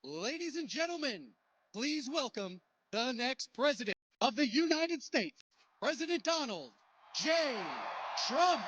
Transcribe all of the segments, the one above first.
Ladies and gentlemen, please welcome the next President of the United States, President Donald J. Trump.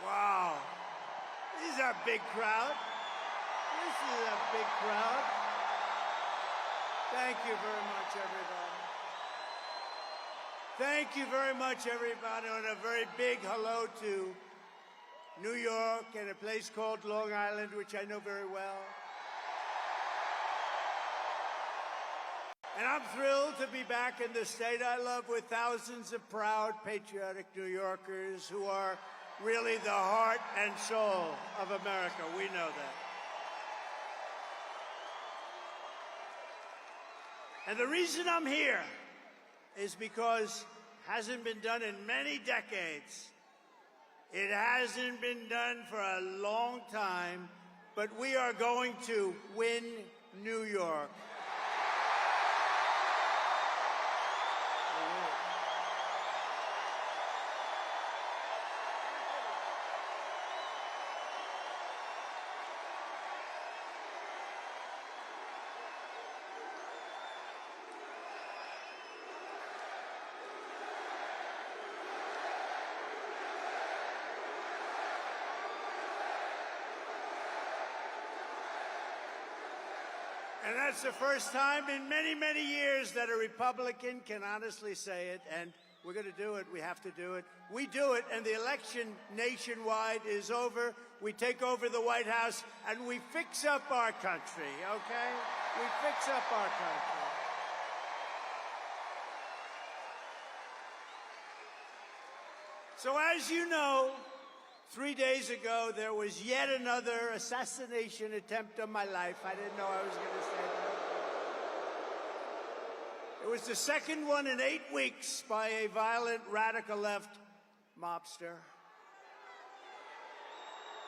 Wow. This is a big crowd. This is a big crowd. Thank you very much, everybody. Thank you very much, everybody, and a very big hello to New York and a place called Long Island, which I know very well. And I'm thrilled to be back in the state I love with thousands of proud, patriotic New Yorkers who are really the heart and soul of America. We know that. And the reason I'm here is because it hasn't been done in many decades. It hasn't been done for a long time, but we are going to win New York. And that's the first time in many, many years that a Republican can honestly say it, and we're going to do it. We have to do it. We do it, and the election nationwide is over. We take over the White House, and we fix up our country, okay? We fix up our country. So as you know, 3 days ago, there was yet another assassination attempt on my life. I didn't know I was going to say that. It was the second one in 8 weeks by a violent radical left mobster.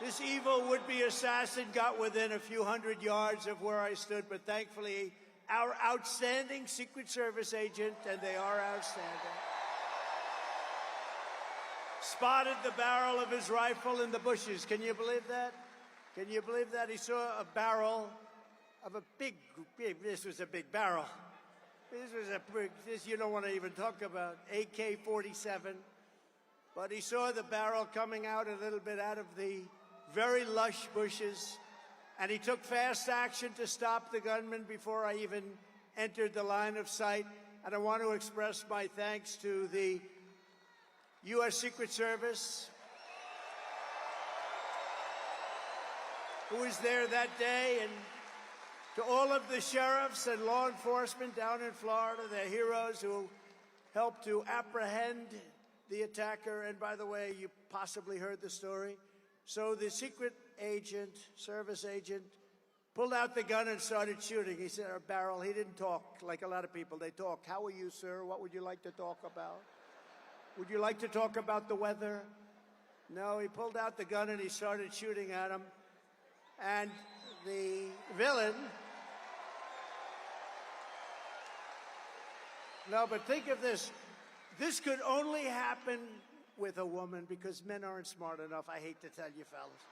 This evil would-be assassin got within a few hundred yards of where I stood, but thankfully, our outstanding Secret Service agent, and they are outstanding, spotted the barrel of his rifle in the bushes. Can you believe that? Can you believe that? He saw a barrel of a big, this was a big barrel. This you don't want to even talk about, AK-47. But he saw the barrel coming out a little bit out of the very lush bushes, and he took fast action to stop the gunman before I even entered the line of sight. And I want to express my thanks to the U.S. Secret Service, who was there that day, and to all of the sheriffs and law enforcement down in Florida, they're heroes who helped to apprehend the attacker. And by the way, you possibly heard the story. So the secret agent, service agent, pulled out the gun and started shooting. He said, a barrel. He didn't talk like a lot of people. They talk. How are you, sir? What would you like to talk about? Would you like to talk about the weather? No, he pulled out the gun and he started shooting at him. And the villain... No, but think of this. This could only happen with a woman because men aren't smart enough, I hate to tell you, fellas.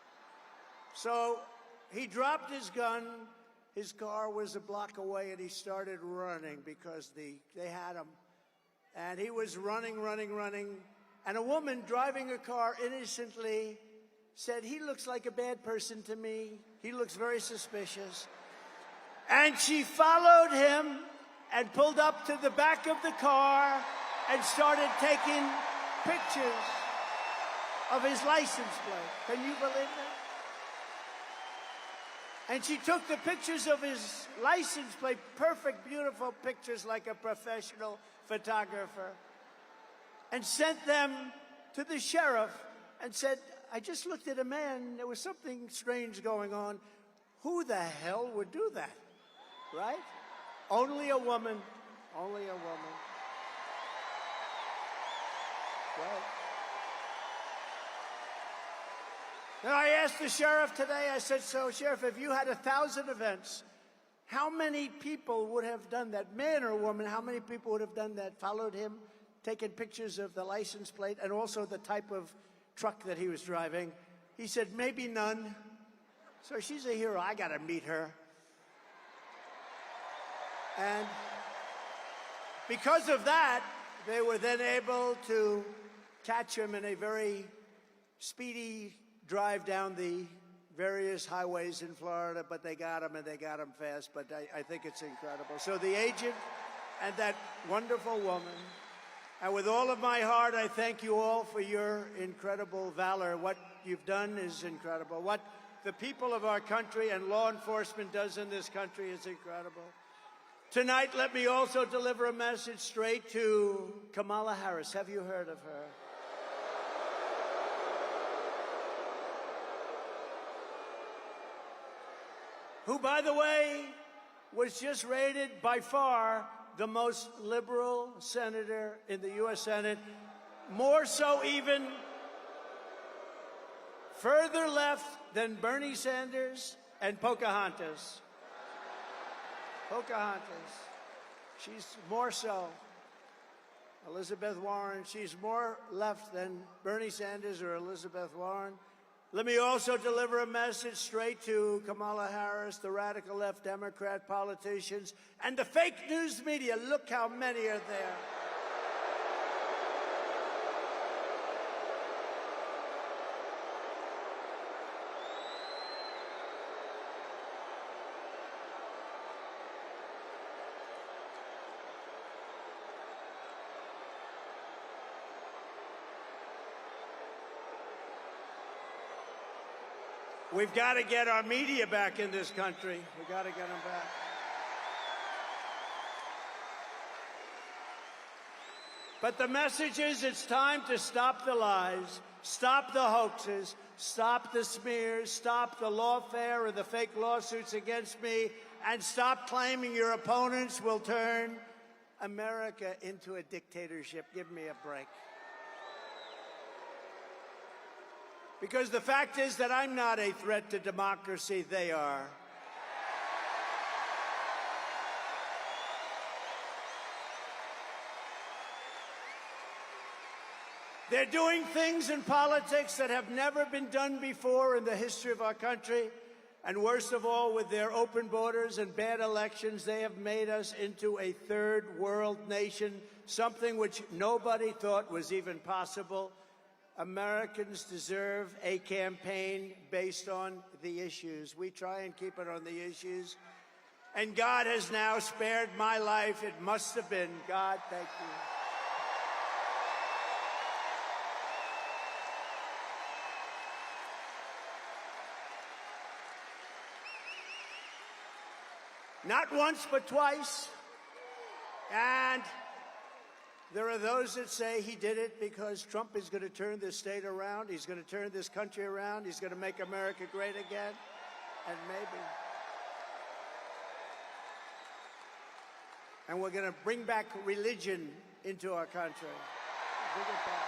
So he dropped his gun. His car was a block away, and he started running because they had him. And he was running. And a woman driving a car innocently said, he looks like a bad person to me. He looks very suspicious. And she followed him and pulled up to the back of the car and started taking pictures of his license plate. Can you believe that? And she took the pictures of his license plate, perfect, beautiful pictures like a professional photographer, and sent them to the sheriff and said, I just looked at a man. There was something strange going on. Who the hell would do that, right? Only a woman. Only a woman. Right. Then I asked the sheriff today, I said, so, Sheriff, if you had 1,000 events, how many people would have done that? Man or woman, how many people would have done that, followed him, taken pictures of the license plate and also the type of truck that he was driving? He said, maybe none. So she's a hero. I got to meet her. And because of that, they were then able to catch him in a very speedy drive down the various highways in Florida, but they got him, and they got him fast. But I think it's incredible. So the agent and that wonderful woman, and with all of my heart, I thank you all for your incredible valor. What you've done is incredible. What the people of our country and law enforcement does in this country is incredible. Tonight, let me also deliver a message straight to Kamala Harris. Have you heard of her? Who, by the way, was just rated by far the most liberal senator in the U.S. Senate, more so even further left than Bernie Sanders and Pocahontas. Pocahontas. She's more so. Elizabeth Warren, she's more left than Bernie Sanders or Elizabeth Warren. Let me also deliver a message straight to Kamala Harris, the radical left Democrat politicians, and the fake news media. Look how many are there. We've got to get our media back in this country. We've got to get them back. But the message is it's time to stop the lies, stop the hoaxes, stop the smears, stop the lawfare or the fake lawsuits against me, and stop claiming your opponents will turn America into a dictatorship. Give me a break. Because the fact is that I'm not a threat to democracy, they are. They're doing things in politics that have never been done before in the history of our country. And worst of all, with their open borders and bad elections, they have made us into a third world nation, something which nobody thought was even possible. Americans deserve a campaign based on the issues. We try and keep it on the issues. And God has now spared my life. It must have been God. Thank you. Not once, but twice. And there are those that say he did it because Trump is going to turn this state around. He's going to turn this country around. He's going to make America great again. And maybe. And we're going to bring back religion into our country. Bring it back.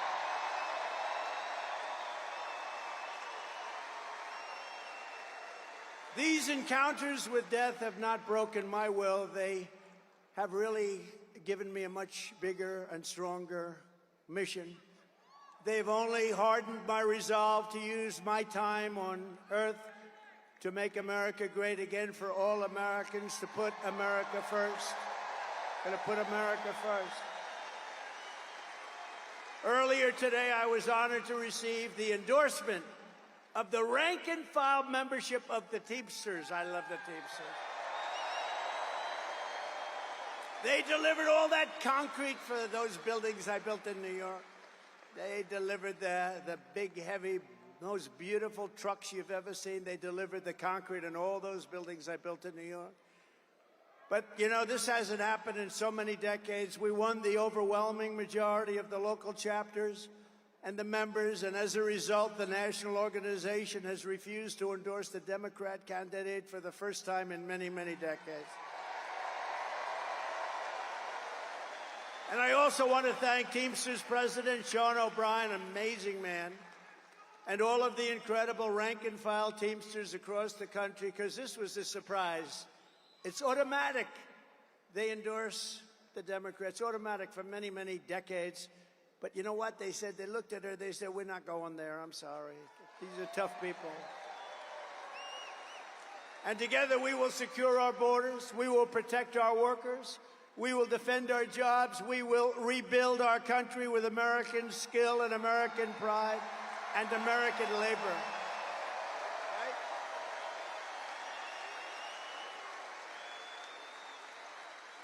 These encounters with death have not broken my will. They have really given me a much bigger and stronger mission. They've only hardened my resolve to use my time on earth to make America great again, for all Americans, to put America first. Going to put America first. Earlier today, I was honored to receive the endorsement of the rank-and-file membership of the Teamsters. I love the Teamsters. They delivered all that concrete for those buildings I built in New York. They delivered the big, heavy, most beautiful trucks you've ever seen. They delivered the concrete in all those buildings I built in New York. But, you know, this hasn't happened in so many decades. We won the overwhelming majority of the local chapters and the members, and as a result, the national organization has refused to endorse the Democrat candidate for the first time in many, many decades. And I also want to thank Teamsters President Sean O'Brien, amazing man, and all of the incredible rank-and-file Teamsters across the country, because this was a surprise. It's automatic. They endorse the Democrats, automatic for many, many decades. But you know what? They said, they looked at her, they said, we're not going there, I'm sorry. These are tough people. And together we will secure our borders, we will protect our workers, we will defend our jobs, we will rebuild our country with American skill and American pride and American labor.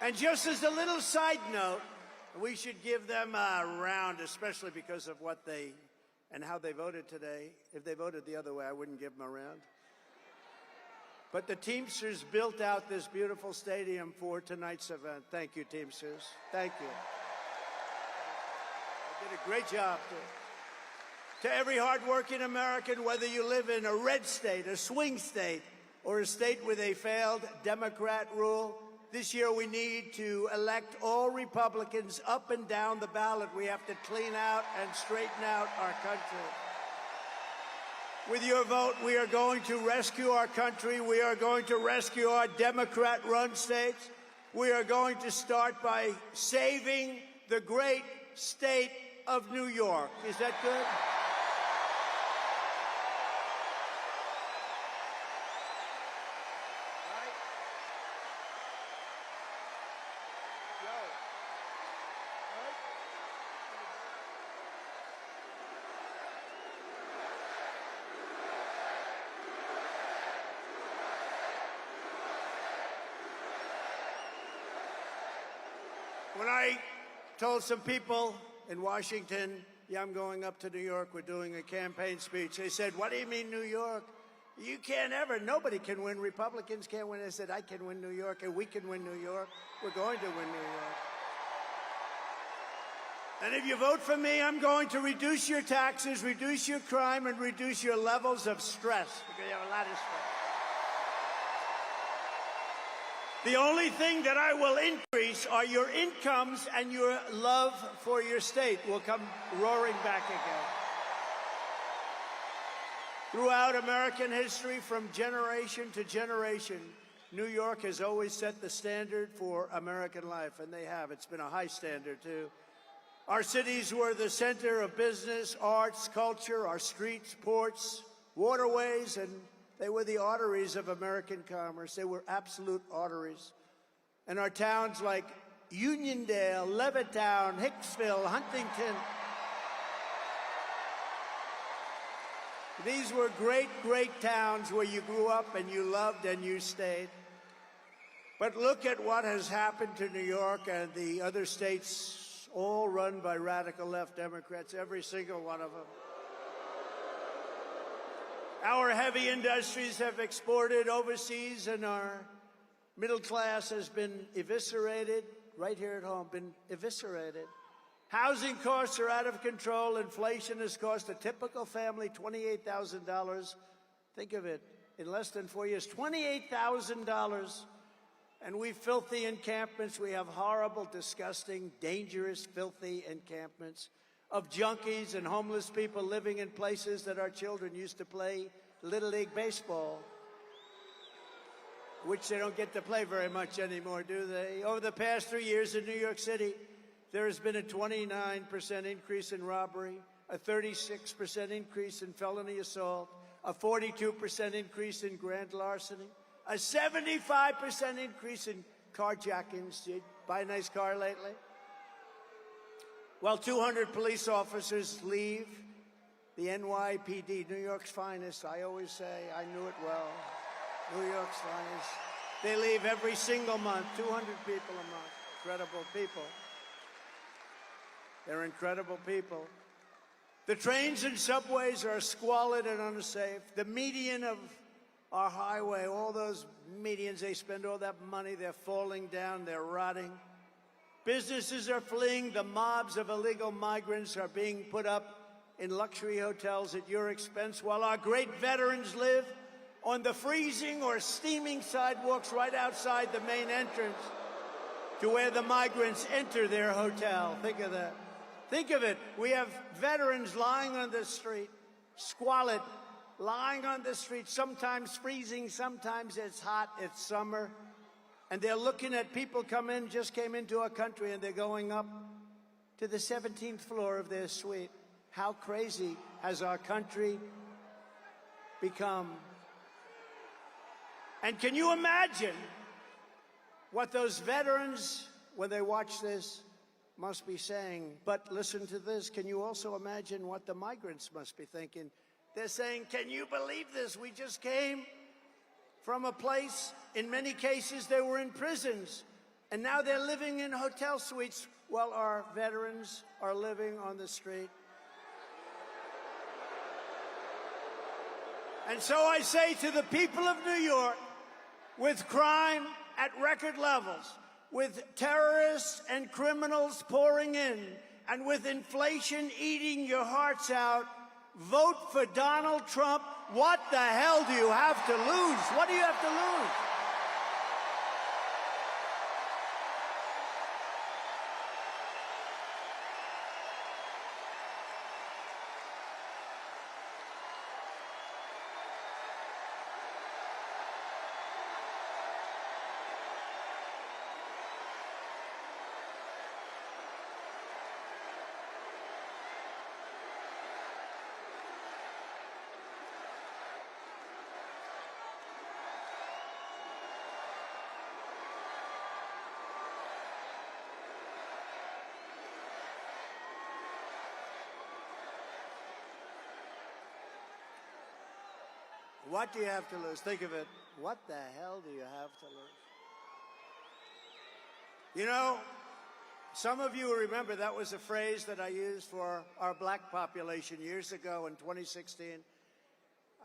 Right? And just as a little side note, we should give them a round, especially because of what they and how they voted today. If they voted the other way, I wouldn't give them a round. But the Teamsters built out this beautiful stadium for tonight's event. Thank you, Teamsters. Thank you. They did a great job. To every hardworking American, whether you live in a red state, a swing state, or a state with a failed Democrat rule, this year we need to elect all Republicans up and down the ballot. We have to clean out and straighten out our country. With your vote, we are going to rescue our country. We are going to rescue our Democrat-run states. We are going to start by saving the great state of New York. Is that good? When I told some people in Washington, yeah, I'm going up to New York, we're doing a campaign speech, they said, what do you mean New York? You can't ever, nobody can win, Republicans can't win. I said, I can win New York, and we can win New York. We're going to win New York. And if you vote for me, I'm going to reduce your taxes, reduce your crime, and reduce your levels of stress, because you have a lot of stress. The only thing that I will increase are your incomes, and your love for your state will come roaring back again. Throughout American history, from generation to generation, New York has always set the standard for American life, and they have. It's been a high standard, too. Our cities were the center of business, arts, culture, our streets, ports, waterways, and they were the arteries of American commerce. They were absolute arteries. And our towns like Uniondale, Levittown, Hicksville, Huntington, these were great, great towns where you grew up and you loved and you stayed. But look at what has happened to New York and the other states, all run by radical left Democrats, every single one of them. Our heavy industries have exported overseas, and our middle class has been eviscerated, right here at home, been eviscerated. Housing costs are out of control. Inflation has cost a typical family $28,000. Think of it, in less than 4 years, $28,000. And we filthy encampments. We have horrible, disgusting, dangerous, filthy encampments of junkies and homeless people living in places that our children used to play Little League baseball, which they don't get to play very much anymore, do they? Over the past 3 years in New York City, there has been a 29% increase in robbery, a 36% increase in felony assault, a 42% increase in grand larceny, a 75% increase in carjackings. Did you buy a nice car lately? Well, 200 police officers leave the NYPD, New York's finest. I always say, I knew it well. New York's finest. They leave every single month, 200 people a month. Incredible people. They're incredible people. The trains and subways are squalid and unsafe. The median of our highway, all those medians, they spend all that money, they're falling down, they're rotting. Businesses are fleeing. The mobs of illegal migrants are being put up in luxury hotels at your expense, while our great veterans live on the freezing or steaming sidewalks right outside the main entrance to where the migrants enter their hotel. Think of that. Think of it. We have veterans lying on the street, squalid, lying on the street, sometimes freezing, sometimes it's hot, it's summer. And they're looking at people just came into our country, and they're going up to the 17th floor of their suite. How crazy has our country become? And can you imagine what those veterans, when they watch this, must be saying? But listen to this. Can you also imagine what the migrants must be thinking? They're saying, can you believe this? We just came from a place, in many cases, they were in prisons, and now they're living in hotel suites while our veterans are living on the street. And so I say to the people of New York, with crime at record levels, with terrorists and criminals pouring in, and with inflation eating your hearts out, vote for Donald Trump. What the hell do you have to lose? What do you have to lose? What do you have to lose? Think of it. What the hell do you have to lose? You know, some of you remember that was a phrase that I used for our black population years ago in 2016.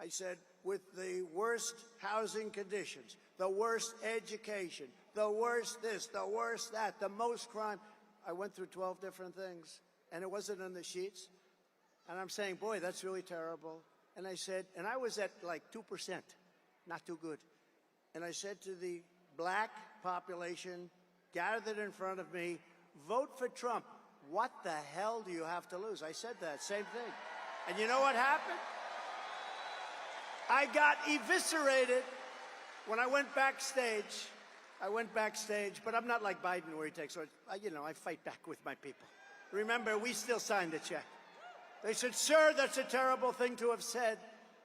I said, with the worst housing conditions, the worst education, the worst this, the worst that, the most crime. I went through 12 different things, and it wasn't on the sheets. And I'm saying, boy, that's really terrible. And I said, and I was at like 2%, not too good. And I said to the black population gathered in front of me, vote for Trump. What the hell do you have to lose? I said that, same thing. And you know what happened? I got eviscerated when I went backstage. But I'm not like Biden where he takes, I fight back with my people. Remember, we still signed the check. They said, sir, that's a terrible thing to have said.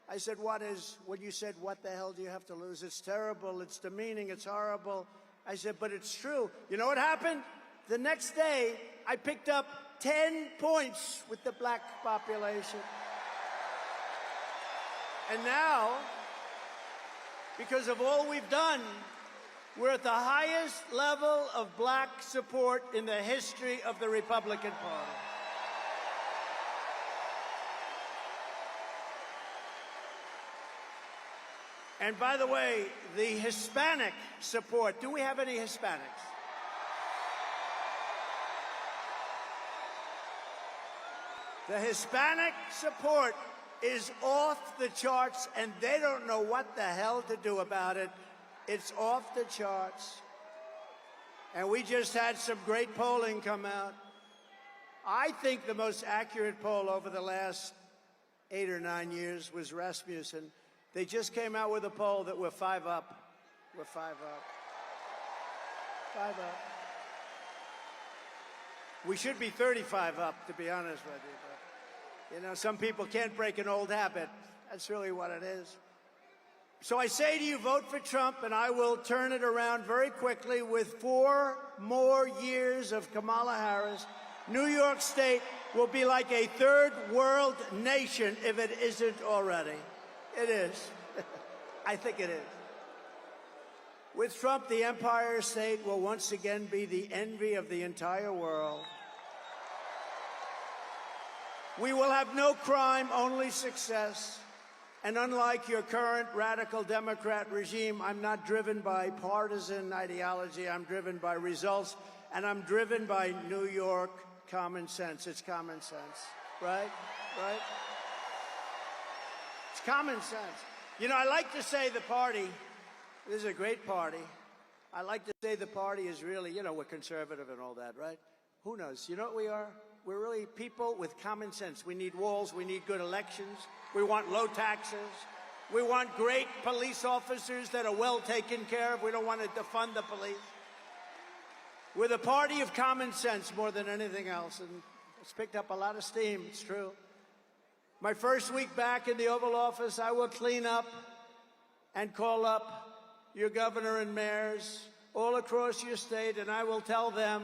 I said, when you said, what the hell do you have to lose? It's terrible, it's demeaning, it's horrible. I said, but it's true. You know what happened? The next day, I picked up 10 points with the black population. And now, because of all we've done, we're at the highest level of black support in the history of the Republican Party. And by the way, the Hispanic support, do we have any Hispanics? The Hispanic support is off the charts, and they don't know what the hell to do about it. It's off the charts. And we just had some great polling come out. I think the most accurate poll over the last 8 or 9 years was Rasmussen. They just came out with a poll that we're 5 up. We're 5 up. 5 up. We should be 35 up, to be honest with you. But, some people can't break an old habit. That's really what it is. So I say to you, vote for Trump, and I will turn it around very quickly. With 4 more years of Kamala Harris, New York State will be like a third world nation if it isn't already. It is. I think it is. With Trump, the Empire State will once again be the envy of the entire world. We will have no crime, only success. And unlike your current radical Democrat regime, I'm not driven by partisan ideology. I'm driven by results, and I'm driven by New York common sense. It's common sense, right? Right? It's common sense. I like to say the party, this is a great party. I like to say the party is really, we're conservative and all that, right? Who knows? You know what we are? We're really people with common sense. We need walls. We need good elections. We want low taxes. We want great police officers that are well taken care of. We don't want to defund the police. We're the party of common sense more than anything else, and it's picked up a lot of steam. It's true. My first week back in the Oval Office, I will clean up and call up your governor and mayors all across your state, and I will tell them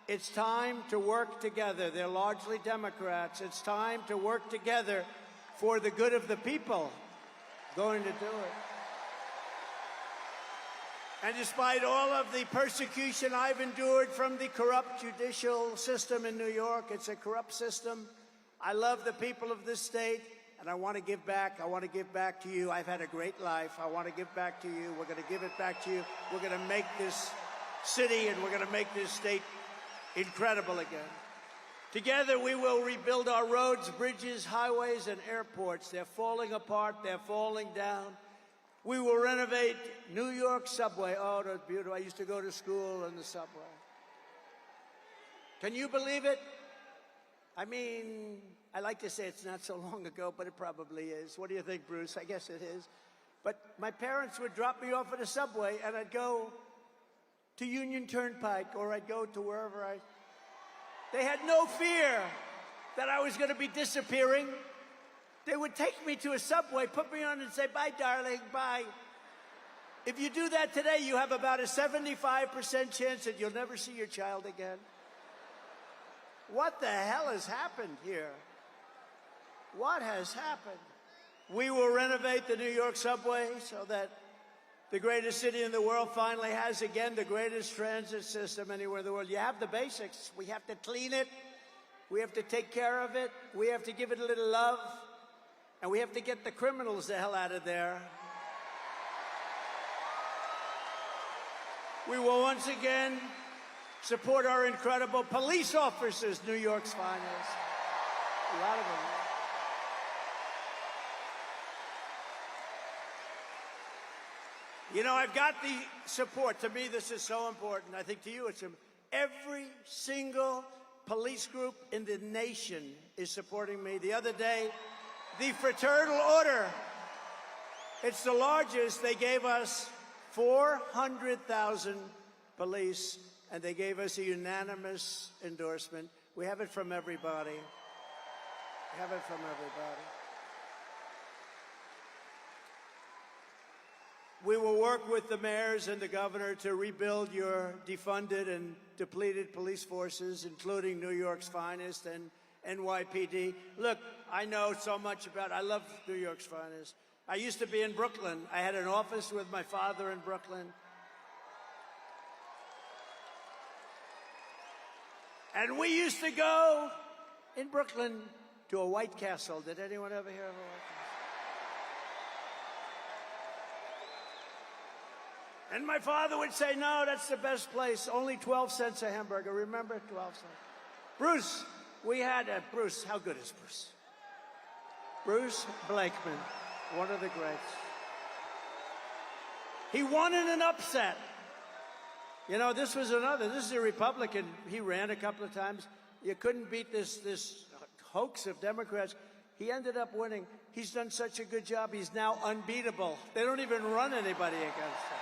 it's time to work together. They're largely Democrats. It's time to work together for the good of the people. Going to do it. And despite all of the persecution I've endured from the corrupt judicial system in New York, it's a corrupt system. I love the people of this state, and I want to give back. I want to give back to you. I've had a great life. I want to give back to you. We're going to give it back to you. We're going to make this city and we're going to make this state incredible again. Together, we will rebuild our roads, bridges, highways, and airports. They're falling apart. They're falling down. We will renovate New York subway. Oh, that's beautiful. I used to go to school on the subway. Can you believe it? I mean, I like to say it's not so long ago, but it probably is. What do you think, Bruce? I guess it is. But my parents would drop me off at a subway, and I'd go to Union Turnpike, or I'd go to wherever They had no fear that I was going to be disappearing. They would take me to a subway, put me on and say, bye, darling, bye. If you do that today, you have about a 75% chance that you'll never see your child again. What the hell has happened here? What has happened? We will renovate the New York subway so that the greatest city in the world finally has, again, the greatest transit system anywhere in the world. You have the basics. We have to clean it. We have to take care of it. We have to give it a little love. And we have to get the criminals the hell out of there. We will once again support our incredible police officers, New York's finest. A lot of them. I've got the support. To me, this is so important. I think to you, it's every single police group in the nation is supporting me. The other day, the Fraternal Order It's the largest. They gave us 400,000 police, and they gave us a unanimous endorsement. We have it from everybody. We have it from everybody. We will work with the mayors and the governor to rebuild your defunded and depleted police forces, including New York's finest and NYPD. Look, I know so much about, I love New York's finest. I used to be in Brooklyn. I had an office with my father in Brooklyn. And we used to go in Brooklyn to a White Castle. Did anyone ever hear of a White Castle? And my father would say, no, that's the best place. Only 12 cents a hamburger. Remember? 12 cents. Bruce, we had Bruce. How good is Bruce? Bruce Blakeman, one of the greats. He won in an upset. You know, this is a Republican. He ran a couple of times. You couldn't beat this hoax of Democrats. He ended up winning. He's done such a good job. He's now unbeatable. They don't even run anybody against him.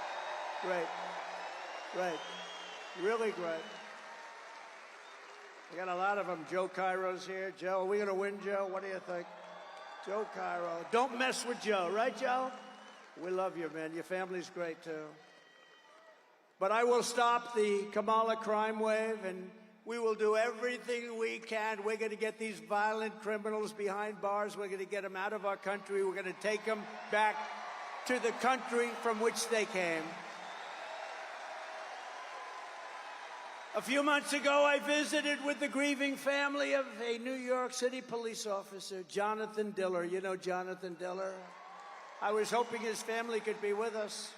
Great. Great. Really great. We got a lot of them. Joe Cairo's here. Joe, are we going to win, Joe? What do you think? Joe Cairo. Don't mess with Joe, right, Joe? We love you, man. Your family's great, too. But I will stop the Kamala crime wave, and we will do everything we can. We're going to get these violent criminals behind bars. We're going to get them out of our country. We're going to take them back to the country from which they came. A few months ago, I visited with the grieving family of a New York City police officer, Jonathan Diller. You know Jonathan Diller? I was hoping his family could be with us.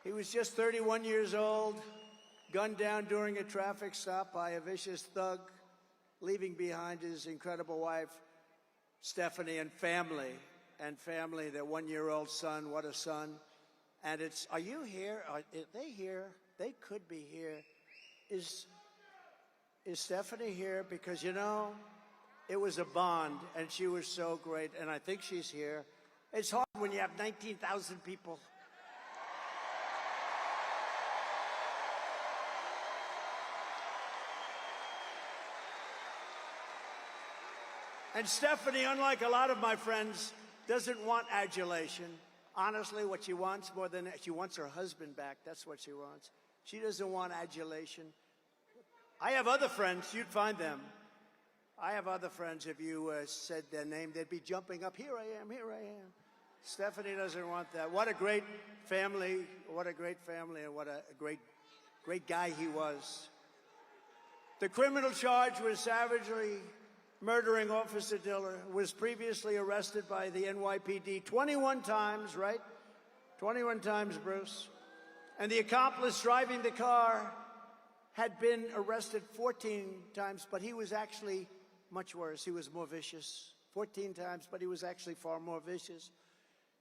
He was just 31 years old, gunned down during a traffic stop by a vicious thug, leaving behind his incredible wife, Stephanie, and family, their one-year-old son. What a son. And are you here? Are they here? They could be here. Is Stephanie here? Because, you know, it was a bond, and she was so great, and I think she's here. It's hard when you have 19,000 people. And Stephanie, unlike a lot of my friends, doesn't want adulation. Honestly, what she wants more than she wants her husband back. That's what she wants. She doesn't want adulation. I have other friends. You'd find them. I have other friends. If you said their name, they'd be jumping up. Here I am. Here I am. Stephanie doesn't want that. What a great family. What a great family, and what a great guy he was. The criminal charge was savagely murdering Officer Diller, was previously arrested by the NYPD 21 times, right? 21 times, Bruce. And the accomplice driving the car had been arrested 14 times, but he was actually much worse. He was more vicious. 14 times, but he was actually far more vicious.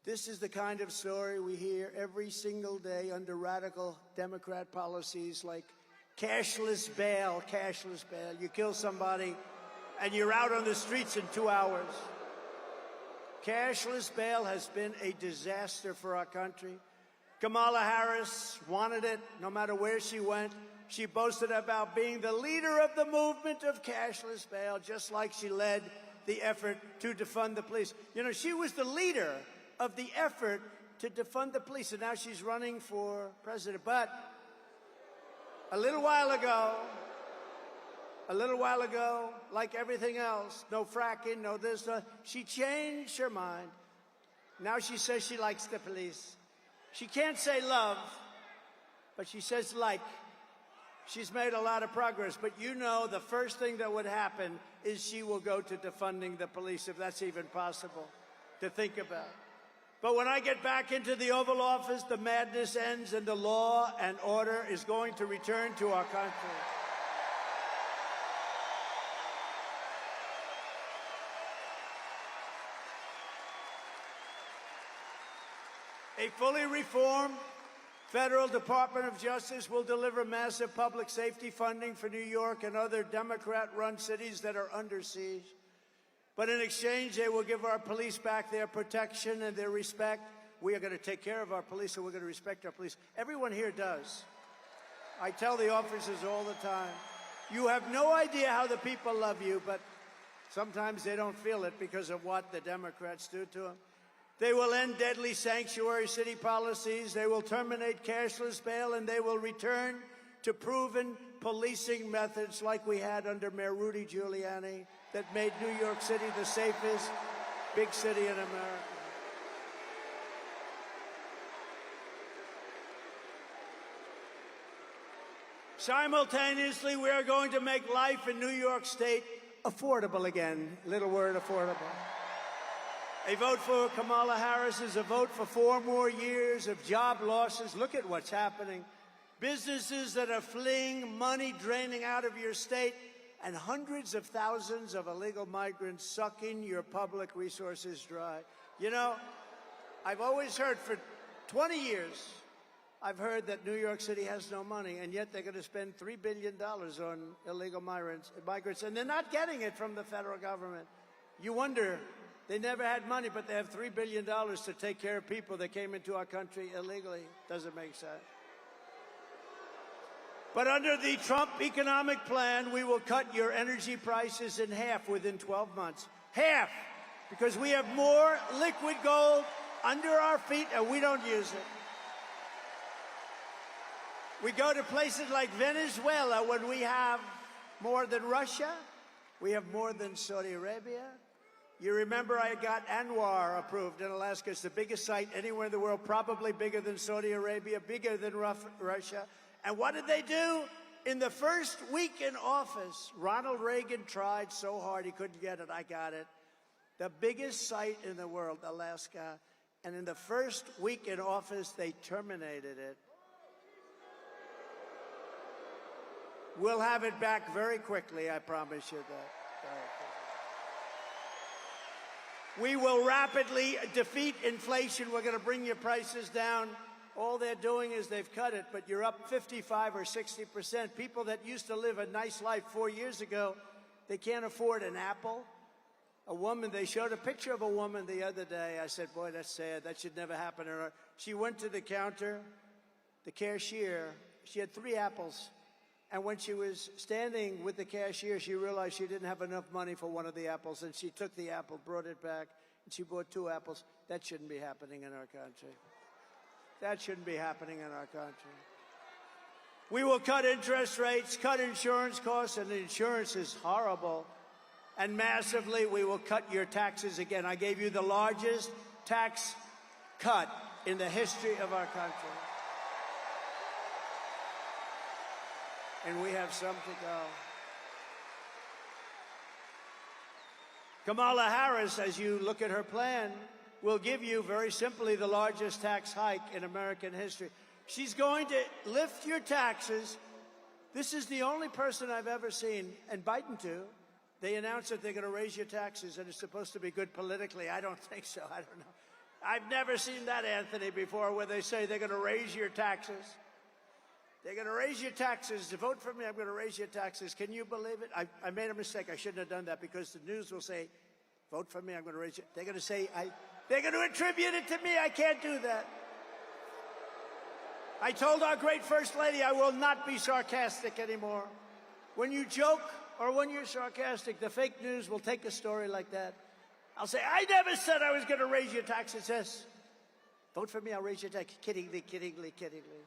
This is the kind of story we hear every single day under radical Democrat policies like cashless bail, cashless bail. You kill somebody, and you're out on the streets in 2 hours. Cashless bail has been a disaster for our country. Kamala Harris wanted it no matter where she went. She boasted about being the leader of the movement of cashless bail, just like she led the effort to defund the police. You know, she was the leader of the effort to defund the police, and now she's running for president. But a little while ago, like everything else, no fracking, no this, no, she changed her mind. Now she says she likes the police. She can't say love, but she says like. She's made a lot of progress, but you know the first thing that would happen is she will go to defunding the police, if that's even possible to think about. But when I get back into the Oval Office, the madness ends and the law and order is going to return to our country. A fully reformed Federal Department of Justice will deliver massive public safety funding for New York and other Democrat-run cities that are under siege. But in exchange, they will give our police back their protection and their respect. We are going to take care of our police, and we're going to respect our police. Everyone here does. I tell the officers all the time, you have no idea how the people love you, but sometimes they don't feel it because of what the Democrats do to them. They will end deadly sanctuary city policies. They will terminate cashless bail, and they will return to proven policing methods like we had under Mayor Rudy Giuliani that made New York City the safest big city in America. Simultaneously, we are going to make life in New York State affordable again. Little word, affordable. A vote for Kamala Harris is a vote for 4 more years of job losses. Look at what's happening. Businesses that are fleeing, money draining out of your state, and hundreds of thousands of illegal migrants sucking your public resources dry. You know, I've always heard for 20 years, I've heard that New York City has no money, and yet they're going to spend $3 billion on illegal migrants, and they're not getting it from the federal government. You wonder, they never had money, but they have $3 billion to take care of people that came into our country illegally. Doesn't make sense. But under the Trump economic plan, we will cut your energy prices in half within 12 months. Half! Because we have more liquid gold under our feet, and we don't use it. We go to places like Venezuela when we have more than Russia. We have more than Saudi Arabia. You remember I got Anwar approved in Alaska. It's the biggest site anywhere in the world, probably bigger than Saudi Arabia, bigger than Russia. And what did they do? In the first week in office, Ronald Reagan tried so hard he couldn't get it. I got it. The biggest site in the world, Alaska. And in the first week in office, they terminated it. We'll have it back very quickly, I promise you that. We will rapidly defeat inflation. We're going to bring your prices down. All they're doing is they've cut it, but you're up 55 or 60%. People that used to live a nice life 4 years ago, they can't afford an apple. A woman, they showed a picture of a woman the other day. I said, boy, that's sad. That should never happen to her. She went to the counter, the cashier. She had 3 apples. And when she was standing with the cashier, she realized she didn't have enough money for one of the apples, and she took the apple, brought it back, and she bought 2 apples. That shouldn't be happening in our country. That shouldn't be happening in our country. We will cut interest rates, cut insurance costs, and insurance is horrible. And massively, we will cut your taxes again. I gave you the largest tax cut in the history of our country. And we have some to go. Kamala Harris, as you look at her plan, will give you, very simply, the largest tax hike in American history. She's going to lift your taxes. This is the only person I've ever seen, and Biden too. They announced that they're going to raise your taxes, and it's supposed to be good politically. I don't think so. I don't know. I've never seen that, Anthony, before, where they say they're going to raise your taxes. They're going to raise your taxes. To vote for me, I'm going to raise your taxes. Can you believe it? I made a mistake. I shouldn't have done that, because the news will say, vote for me, I'm going to raise it. They're going to say, they're going to attribute it to me. I can't do that. I told our great First Lady I will not be sarcastic anymore. When you joke or when you're sarcastic, the fake news will take a story like that. I'll say, I never said I was going to raise your taxes. Yes. Vote for me, I'll raise your taxes. Kiddingly, kiddingly, kiddingly.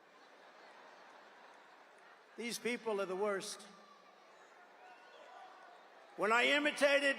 These people are the worst. When I imitated